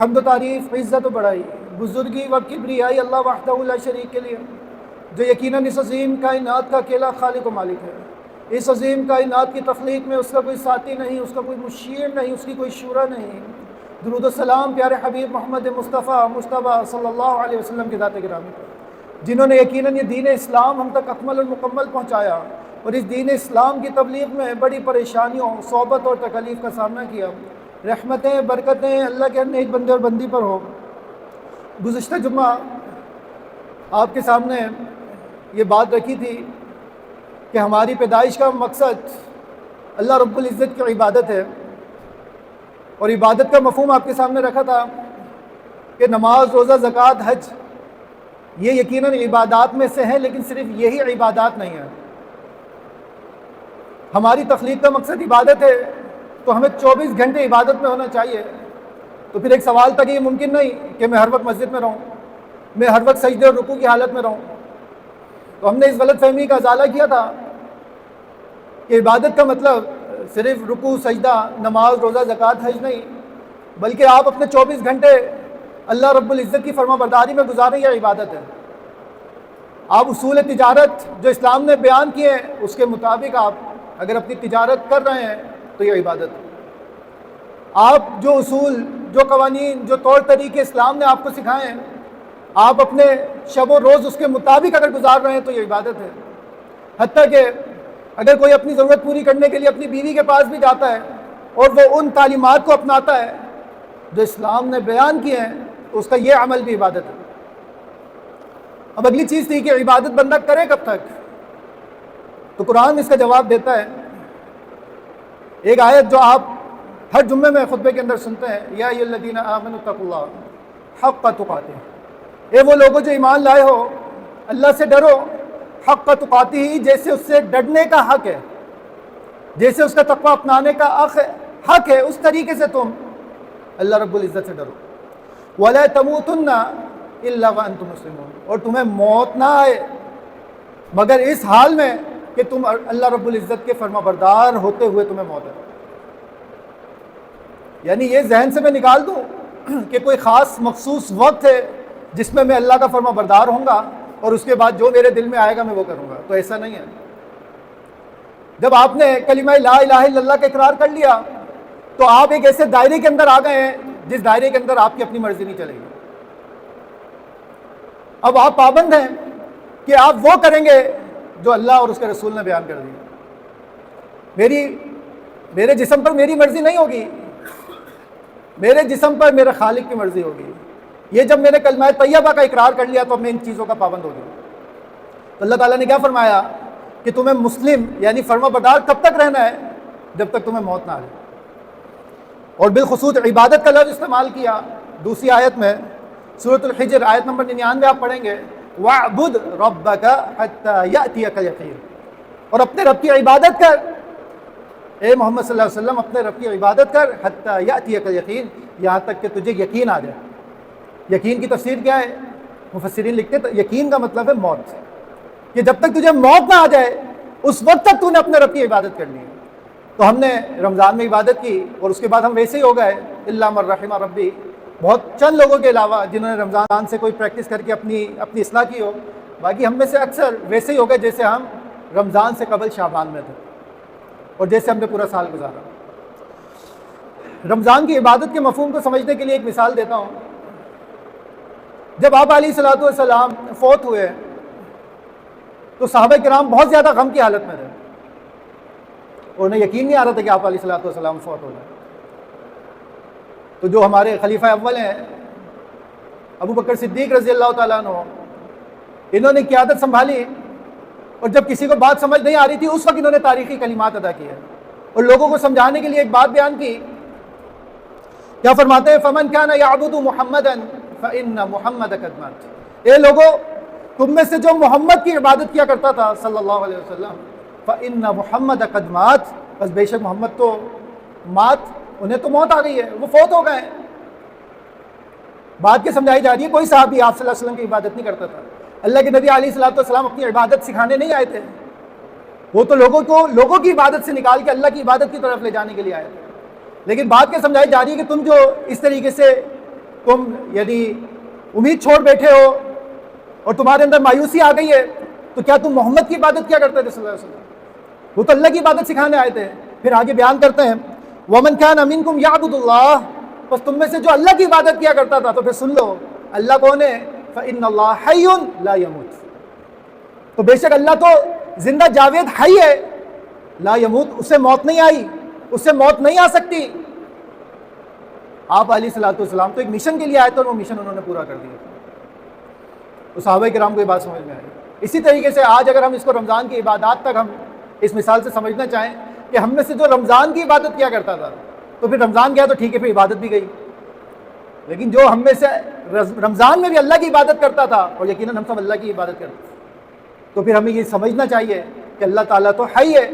حمد و تعریف، عزت و بڑائی، بزرگی و کبریائی اللہ وحدہ لا شریک کے لیے، جو یقیناً اس عظیم کائنات کا اکیلا خالق و مالک ہے۔ اس عظیم کائنات کی تخلیق میں اس کا کوئی ساتھی نہیں، اس کا کوئی مشیر نہیں، اس کی کوئی شورا نہیں۔ درود و سلام پیارے حبیب محمد مصطفیٰ صلی اللہ علیہ وسلم کی ذات گرامی پر، جنہوں نے یقیناً یہ دین اسلام ہم تک اکمل اور مکمل پہنچایا اور اس دین اسلام کی تبلیغ میں بڑی پریشانیوں، صعوبت اور تکلیف کا سامنا کیا۔ رحمتیں برکتیں اللہ کے ہر نیک بندے اور بندی پر ہو۔ گزشتہ جمعہ آپ کے سامنے یہ بات رکھی تھی کہ ہماری پیدائش کا مقصد اللہ رب العزت کی عبادت ہے، اور عبادت کا مفہوم آپ کے سامنے رکھا تھا کہ نماز، روزہ، زکوٰۃ، حج یہ یقیناً عبادات میں سے ہیں، لیکن صرف یہی عبادات نہیں ہیں۔ ہماری تخلیق کا مقصد عبادت ہے، تو ہمیں 24 گھنٹے عبادت میں ہونا چاہیے۔ تو پھر ایک سوال تھا کہ یہ ممکن نہیں کہ میں ہر وقت مسجد میں رہوں، میں ہر وقت سجدے اور رکوع کی حالت میں رہوں۔ تو ہم نے اس غلط فہمی کا ازالہ کیا تھا کہ عبادت کا مطلب صرف رکوع، سجدہ، نماز، روزہ، زکوٰۃ، حج نہیں، بلکہ آپ اپنے 24 گھنٹے اللہ رب العزت کی فرما برداری میں گزاریں، یہ عبادت ہے۔ آپ اصول تجارت جو اسلام نے بیان کیے ہیں اس کے مطابق آپ اگر اپنی تجارت کر رہے ہیں تو یہ عبادت ہے۔ آپ جو اصول، جو قوانین، جو طور طریقے اسلام نے آپ کو سکھائے ہیں، آپ اپنے شب و روز اس کے مطابق اگر گزار رہے ہیں تو یہ عبادت ہے۔ حتیٰ کہ اگر کوئی اپنی ضرورت پوری کرنے کے لیے اپنی بیوی کے پاس بھی جاتا ہے اور وہ ان تعلیمات کو اپناتا ہے جو اسلام نے بیان کیے ہیں تو اس کا یہ عمل بھی عبادت ہے۔ اب اگلی چیز تھی کہ عبادت بندہ کرے کب تک؟ تو قرآن اس کا جواب دیتا ہے۔ ایک آیت جو آپ ہر جمعے میں خطبے کے اندر سنتے ہیں، یا ایھا الذین آمنوا اتقوا اللہ حق تقاتہ، اے وہ لوگوں جو ایمان لائے ہو اللہ سے ڈرو حق تقاتہ، جیسے اس سے ڈرنے کا حق ہے، جیسے اس کا تقوی اپنانے کا حق ہے، اس طریقے سے تم اللہ رب العزت سے ڈرو۔ وَلَا تَمُوتُنَّ إِلَّا وَأَنْتُمْ مُسْلِمُونَ، اور تمہیں موت نہ آئے مگر اس حال میں کہ تم اللہ رب العزت کے فرما بردار ہوتے ہوئے تمہیں موت ہے۔ یعنی یہ ذہن سے میں نکال دوں کہ کوئی خاص مخصوص وقت ہے جس میں اللہ کا فرما بردار ہوں گا اور اس کے بعد جو میرے دل میں آئے گا میں وہ کروں گا، تو ایسا نہیں ہے۔ جب آپ نے کلمہ لا الہ الا اللہ کا اقرار کر لیا تو آپ ایک ایسے دائرے کے اندر آ گئے ہیں جس دائرے کے اندر آپ کی اپنی مرضی نہیں چلے گی۔ اب آپ پابند ہیں کہ آپ وہ کریں گے جو اللہ اور اس کے رسول نے بیان کر دی۔ میرے جسم پر میری مرضی نہیں ہوگی، میرے جسم پر میرے خالق کی مرضی ہوگی۔ یہ جب میں نے کلمہ طیبہ کا اقرار کر لیا تو میں ان چیزوں کا پابند ہو گیا۔ تو اللہ تعالیٰ نے کیا فرمایا کہ تمہیں مسلم یعنی فرما بردار کب تک رہنا ہے؟ جب تک تمہیں موت نہ آئے۔ اور بالخصوص عبادت کا لفظ استعمال کیا دوسری آیت میں، سورۃ الحجر آیت نمبر 99 آپ پڑھیں گے، وَاعْبُدْ رَبَّكَ حَتَّى يَأْتِيَكَ الْيَقِينُ، اور اپنے رب کی عبادت کر، اے محمد صلی اللہ علیہ وسلم اپنے رب کی عبادت کر، حَتَّى يَأْتِيَكَ الْيَقِينُ، یہاں تک کہ تجھے یقین آ جائے۔ یقین کی تفسیر کیا ہے؟ مفسرین لکھتے ہیں یقین کا مطلب ہے موت، کہ جب تک تجھے موت نہ آ جائے اس وقت تک تو نے اپنے رب کی عبادت کرنی ہے۔ تو ہم نے رمضان میں عبادت کی اور اس کے بعد ہم ویسے ہی ہو گئے، الا من رحم ربی، بہت چند لوگوں کے علاوہ جنہوں نے رمضان سے کوئی پریکٹس کر کے اپنی اصلاح کی ہو، باقی ہم میں سے اکثر ویسے ہی ہو گئے جیسے ہم رمضان سے قبل شعبان میں تھے اور جیسے ہم نے پورا سال گزارا۔ رمضان کی عبادت کے مفہوم کو سمجھنے کے لیے ایک مثال دیتا ہوں۔ جب آپ علیہ الصلوۃ والسلام فوت ہوئے تو صحابہ کرام بہت زیادہ غم کی حالت میں تھے، اور انہیں یقین نہیں آ رہا تھا کہ آپ علیہ الصلوۃ والسلام فوت ہو گئے۔ تو جو ہمارے خلیفہ اول ہیں ابو بکر صدیق رضی اللہ تعالیٰ عنہ، انہوں نے قیادت سنبھالی، اور جب کسی کو بات سمجھ نہیں آ رہی تھی اس وقت انہوں نے تاریخی کلمات ادا کیے اور لوگوں کو سمجھانے کے لیے ایک بات بیان کی۔ کیا فرماتے ہیں؟ فمن کان یعبد محمدا فإن محمد قد مات، اے لوگوں تم میں سے جو محمد کی عبادت کیا کرتا تھا صلی اللہ علیہ وسلم، فإن محمد قد مات، بس بے شک محمد تو مات، انہیں تو موت آ گئی ہے، وہ فوت ہو گئے۔ بات کے سمجھائی جا رہی ہے کوئی صحابی آپ صلی اللہ علیہ وسلم کی عبادت نہیں کرتا تھا، اللہ کے نبی علیہ الصلوۃ والسلام اپنی عبادت سکھانے نہیں آئے تھے، وہ تو لوگوں کی عبادت سے نکال کے اللہ کی عبادت کی طرف لے جانے کے لیے آئے تھے۔ لیکن بات کے سمجھائی جا رہی ہے کہ تم جو اس طریقے سے تم یعنی امید چھوڑ بیٹھے ہو اور تمہارے اندر مایوسی آ گئی ہے، تو کیا تم محمد کی عبادت کیا کرتے تھے صلی اللہ علیہ وسلم؟ وہ تو اللہ کی عبادت سکھانے آئے تھے۔ پھر آگے بیان کرتے ہیں وَمَنْ كَانَ مِنْكُمْ يَعْبُدُ اللَّهَ، بس تم میں سے جو اللہ کی عبادت کیا کرتا تھا، تو پھر سن لو اللہ کون ہے؟ فَإِنَّ اللَّهَ حَيٌّ لَا يَمُوتُ، تو بے شک اللہ تو زندہ جاوید حی ہے، لا یموت، اس سے موت نہیں آئی، اس سے موت نہیں آ سکتی۔ آپ علیہ السلام تو ایک مشن کے لیے آئے تھے اور وہ مشن انہوں نے پورا کر دیا، تو صحابہ کرام کو یہ بات سمجھ میں آئی۔ اسی طریقے سے آج اگر ہم اس کو رمضان کی عبادات تک ہم اس مثال سے سمجھنا چاہیں کہ ہم میں سے جو رمضان کی عبادت کیا کرتا تھا، تو پھر رمضان گیا تو ٹھیک ہے، پھر عبادت بھی گئی، لیکن جو ہم میں سے رمضان میں بھی اللہ کی عبادت کرتا تھا، اور یقیناً ہم سب اللہ کی عبادت کرتے ہیں، تو پھر ہمیں یہ سمجھنا چاہیے کہ اللہ تعالیٰ تو حی ہے،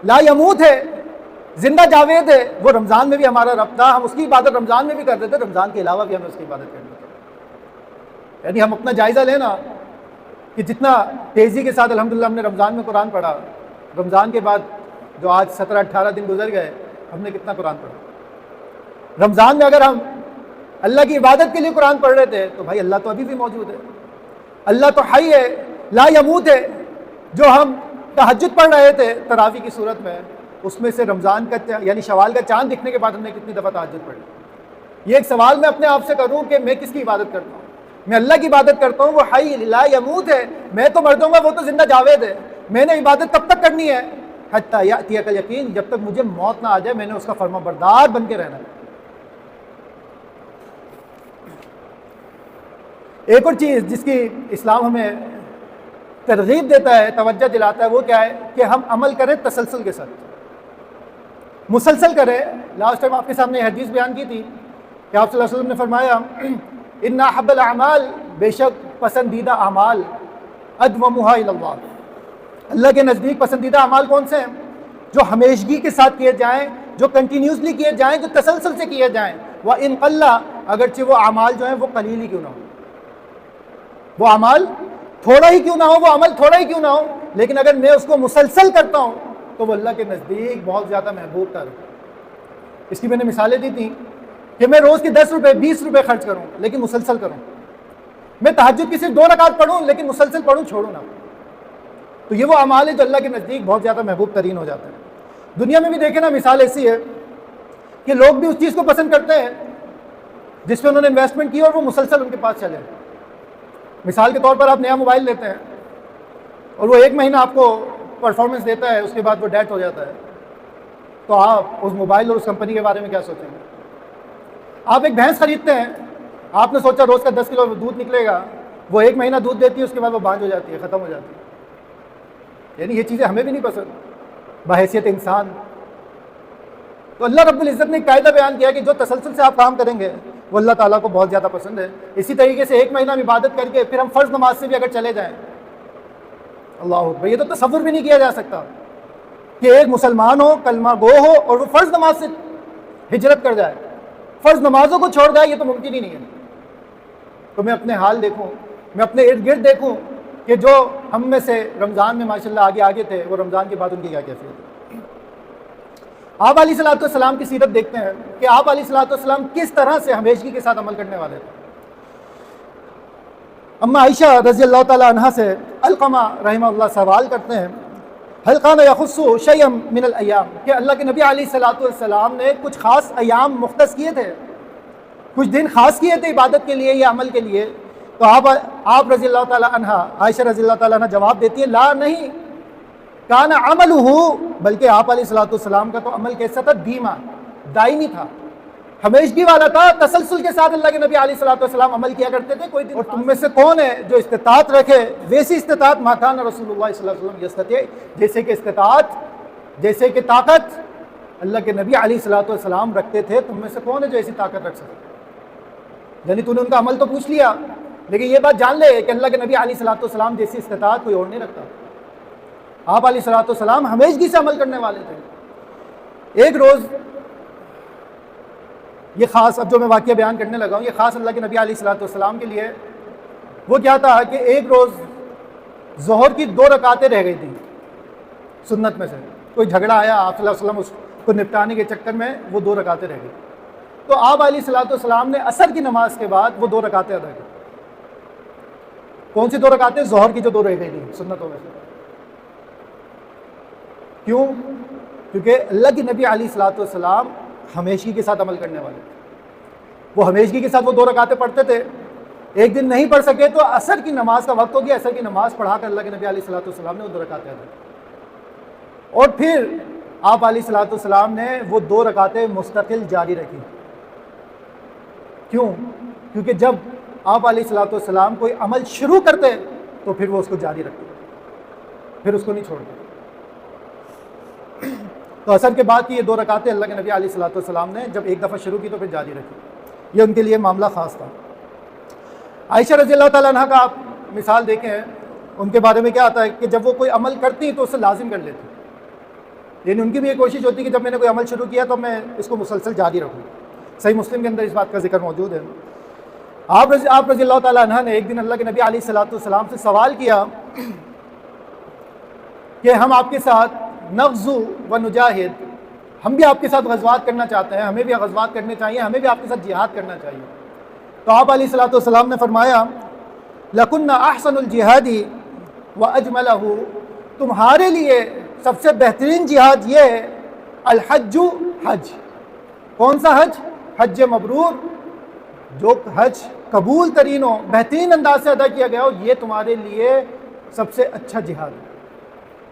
لا یموت ہے، زندہ جاوید ہے۔ وہ رمضان میں بھی ہمارا رب تھا، ہم اس کی عبادت رمضان میں بھی کرتے تھے، رمضان کے علاوہ بھی ہمیں اس کی عبادت کرنی چاہیے۔ یعنی ہم اپنا جائزہ لینا کہ جتنا تیزی کے ساتھ الحمدللہ ہم نے رمضان میں قرآن پڑھا، رمضان کے بعد جو آج 17-18 دن گزر گئے، ہم نے کتنا قرآن پڑھا؟ رمضان میں اگر ہم اللہ کی عبادت کے لیے قرآن پڑھ رہے تھے تو بھائی اللہ تو ابھی بھی موجود ہے، اللہ تو حی ہے، لا یموت ہے۔ جو ہم تہجد پڑھ رہے تھے تراویح کی صورت میں، اس میں سے رمضان کا یعنی شوال کا چاند دکھنے کے بعد ہم نے کتنی دفعہ تہجد پڑھی؟ یہ ایک سوال میں اپنے آپ سے کروں کہ میں کس کی عبادت کرتا ہوں؟ میں اللہ کی عبادت کرتا ہوں، وہ حی لا یموت ہے، میں تو مر جاؤں گا، وہ تو زندہ جاوید ہے۔ میں نے عبادت کب تک کرنی ہے؟ حتی یأتیک الیقین، جب تک مجھے موت نہ آ جائے، میں نے اس کا فرما بردار بن کے رہنا ہے۔ ایک اور چیز جس کی اسلام ہمیں ترغیب دیتا ہے، توجہ دلاتا ہے، وہ کیا ہے کہ ہم عمل کریں تسلسل کے ساتھ، مسلسل کریں۔ لاسٹ ٹائم آپ کے سامنے یہ حدیث بیان کی تھی کہ آپ صلی اللہ علیہ وسلم نے فرمایا ان احب الاعمال، بے شک پسندیدہ اعمال، ادومھا الی اللہ، اللہ کے نزدیک پسندیدہ اعمال کون سے ہیں؟ جو ہمیشگی کے ساتھ کیے جائیں، جو کنٹینیوسلی کیے جائیں، جو تسلسل سے کیے جائیں۔ وَإِن قَلَّ، اگرچہ وہ اعمال جو ہیں وہ قلیل ہی کیوں نہ ہو، وہ اعمال تھوڑا ہی کیوں نہ ہو، وہ عمل تھوڑا ہی کیوں نہ ہو، لیکن اگر میں اس کو مسلسل کرتا ہوں تو وہ اللہ کے نزدیک بہت زیادہ محبوب تر۔ اس کی میں نے مثالیں دی تھیں کہ میں روز کے 10 روپے 20 روپے خرچ کروں لیکن مسلسل کروں، میں تہجد کی صرف 2 رکعت پڑھوں لیکن مسلسل پڑھوں، چھوڑوں نہ، تو یہ وہ اعمال ہے جو اللہ کے نزدیک بہت زیادہ محبوب ترین ہو جاتے ہیں۔ دنیا میں بھی دیکھیں نا، مثال ایسی ہے کہ لوگ بھی اس چیز کو پسند کرتے ہیں جس پہ انہوں نے انویسٹمنٹ کی اور وہ مسلسل ان کے پاس چلے۔ مثال کے طور پر آپ نیا موبائل لیتے ہیں اور وہ 1 مہینہ آپ کو پرفارمنس دیتا ہے، اس کے بعد وہ ڈیڈ ہو جاتا ہے، تو آپ اس موبائل اور اس کمپنی کے بارے میں کیا سوچیں گے؟ آپ ایک بھینس خریدتے ہیں، آپ نے سوچا روز کا 10 کلو دودھ نکلے گا، وہ 1 مہینہ دودھ دیتی ہے، اس کے بعد وہ بانجھ ہو جاتی ہے، ختم ہو جاتی ہے۔ یعنی یہ چیزیں ہمیں بھی نہیں پسند بحیثیت انسان۔ تو اللہ رب العزت نے ایک قاعدہ بیان کیا کہ جو تسلسل سے آپ کام کریں گے وہ اللہ تعالیٰ کو بہت زیادہ پسند ہے۔ اسی طریقے سے 1 مہینہ عبادت کر کے پھر ہم فرض نماز سے بھی اگر چلے جائیں، اللہ اکبر، یہ تو تصور بھی نہیں کیا جا سکتا کہ ایک مسلمان ہو، کلمہ گو ہو، اور وہ فرض نماز سے ہجرت کر جائے، فرض نمازوں کو چھوڑ جائے، یہ تو ممکن ہی نہیں ہے۔ تو میں اپنے حال دیکھوں، میں اپنے ارد گرد دیکھوں کہ جو ہم میں سے رمضان میں ماشاءاللہ آگے تھے، وہ رمضان کے بعد ان کی کیا کیفیت ہے۔ آپ علیہ الصلوۃ والسلام کی سیرت دیکھتے ہیں کہ آپ علیہ الصلوۃ والسلام کس طرح سے ہمیشگی کے ساتھ عمل کرنے والے تھے۔ اما عائشہ رضی اللہ تعالیٰ عنہا سے علقمہ رحمہ اللہ سوال کرتے ہیں، هل كان يخص شيئا من الایام، کہ اللہ کے نبی علیہ الصلوۃ والسلام نے کچھ خاص ایام مختص کیے تھے، کچھ دن خاص کیے تھے عبادت کے لیے یا عمل کے لیے؟ تو آپ رضی اللہ تعالیٰ عنہ، عائشہ رضی اللہ تعالیٰ عنہ جواب دیتی ہے، لا، نہیں، کان عملہ، بلکہ آپ علیہ الصلوۃ والسلام کا تو عمل کیسا تھا؟ دیما، دائمی تھا، ہمیشگی والا تھا، تسلسل کے ساتھ اللہ کے نبی علیہ الصلوۃ والسلام عمل کیا کرتے تھے۔ کوئی دن، اور تم میں سے کون ہے جو استطاعت رکھے ویسی استطاعت، ما کان رسول اللہ صلی اللہ علیہ وسلم یستطیع، جیسے کہ استطاعت، جیسے کہ طاقت اللہ کے نبی علیہ الصلوۃ والسلام رکھتے تھے، تم میں سے کون ہے جو ایسی طاقت رکھ سکے؟ یعنی تو نے ان کا عمل تو پوچھ لیا، لیکن یہ بات جان لے کہ اللہ کے نبی علیہ الصلوۃ والسلام جیسی استطاعت کوئی اور نہیں رکھتا۔ آپ علیہ الصلوۃ والسلام ہمیشگی سے عمل کرنے والے تھے۔ ایک روز، یہ خاص، اب جو میں واقعہ بیان کرنے لگا ہوں، یہ خاص اللہ کے نبی علیہ الصلوۃ والسلام کے لیے، وہ کیا تھا کہ ایک روز ظہر کی 2 رکعتیں رہ گئی تھیں سنت میں سے، کوئی جھگڑا آیا، آپ صلی اللہ علیہ وسلم اس کو نپٹانے کے چکر میں وہ 2 رکعتیں رہ گئی۔ تو آپ علیہ الصلوۃ والسلام نے عصر کی نماز کے بعد وہ 2 رکعتیں ادا کی. کون سی 2 رکعتیں؟ ظہر کی جو 2 رہ گئی تھیں سنتوں میں سے. کیوں؟ کیونکہ اللہ کے نبی علیہ الصلوۃ والسلام ہمیشگی کے ساتھ عمل کرنے والے تھے. وہ ہمیشگی کے ساتھ وہ 2 رکعتیں پڑھتے تھے. ایک دن نہیں پڑھ سکے تو عصر کی نماز کا وقت ہو گیا, عصر کی نماز پڑھا کر اللہ کے نبی علیہ الصلوۃ والسلام نے وہ 2 رکعتیں ادا کی. اور پھر آپ علیہ الصلوۃ والسلام نے وہ 2 رکعتیں مستقل جاری رکھی. کیوں؟ کیونکہ جب آپ علیہ الصلوۃ والسلام کوئی عمل شروع کرتے تو پھر وہ اس کو جاری رکھتے, پھر اس کو نہیں چھوڑتے. تو عصر کے بعد کی یہ 2 رکعتیں اللہ کے نبی علیہ الصلوۃ والسلام نے جب ایک دفعہ شروع کی تو پھر جاری رکھی. یہ ان کے لیے معاملہ خاص تھا. عائشہ رضی اللہ تعالیٰ عنہ کا آپ مثال دیکھیں, ان کے بارے میں کیا آتا ہے کہ جب وہ کوئی عمل کرتی تو اسے لازم کر لیتی. یعنی ان کی بھی یہ کوشش ہوتی کہ جب میں نے کوئی عمل شروع کیا تو میں اس کو مسلسل جاری رکھوں. صحیح مسلم کے اندر اس بات کا ذکر موجود ہے. آپ رضی اللہ تعالیٰ عنہ نے ایک دن اللہ کے نبی علیہ الصلوۃ والسلام سے سوال کیا کہ ہم آپ کے ساتھ نغزو و نجاہد, ہم بھی آپ کے ساتھ غزوات کرنا چاہتے ہیں, ہمیں بھی غزوات کرنے چاہیے, ہمیں بھی آپ کے ساتھ جہاد کرنا چاہیے. تو آپ علیہ الصلوۃ والسلام نے فرمایا لَكُنَّ أَحْسَنُ الْجِهَادِ وَأَجْمَلَهُ, تمہارے لیے سب سے بہترین جہاد یہ ہے الحج, حج. کون سا حج؟ حج مبرور, جو حج قبول ترین ہو, بہترین انداز سے ادا کیا گیا ہو, یہ تمہارے لیے سب سے اچھا جہاد ہے.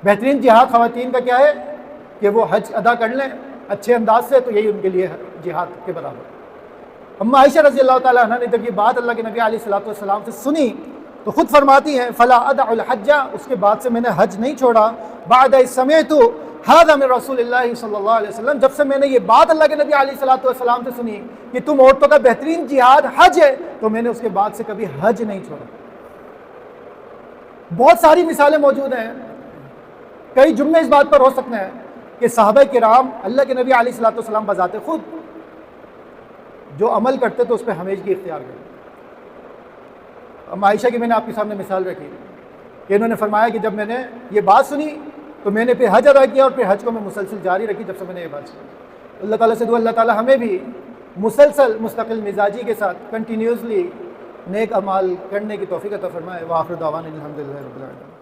بہترین جہاد خواتین کا کیا ہے کہ وہ حج ادا کر لیں اچھے انداز سے, تو یہی ان کے لیے جہاد کے برابر. اما عائشہ رضی اللہ تعالیٰ عنہ نے جب یہ بات اللہ کے نبی علیہ الصلوۃ والسلام سے سنی تو خود فرماتی ہیں فلا ادع الحج, اس کے بعد سے میں نے حج نہیں چھوڑا. بعد اذ سمعت هذا من رسول اللہ صلی اللہ علیہ وسلم, جب سے میں نے یہ بات اللہ کے نبی علیہ الصلوۃ والسلام سے سنی کہ تم عورتوں کا بہترین جہاد حج ہے, تو میں نے اس کے بعد سے کبھی حج نہیں چھوڑا. بہت ساری مثالیں موجود ہیں, کئی جملے اس بات پر ہو سکتے ہیں کہ صحابہ کرام اللہ کے نبی علیہ الصلوۃ والسلام بذات خود جو عمل کرتے تو اس پہ ہمیشگی اختیار کرتے. اب عائشہ کی میں نے آپ کے سامنے مثال رکھی کہ انہوں نے فرمایا کہ جب میں نے یہ بات سنی تو میں نے پھر حج ادا کیا, اور پھر حج کو میں مسلسل جاری رکھی جب سے میں نے یہ بات سنی. اللہ تعالیٰ سے دعا اللہ تعالیٰ ہمیں بھی مسلسل مستقل مزاجی کے ساتھ کنٹینیوسلی نیک اعمال کرنے کی توفیق عطا فرمائے. وآخر دعوانا الحمدللہ رب العالمین.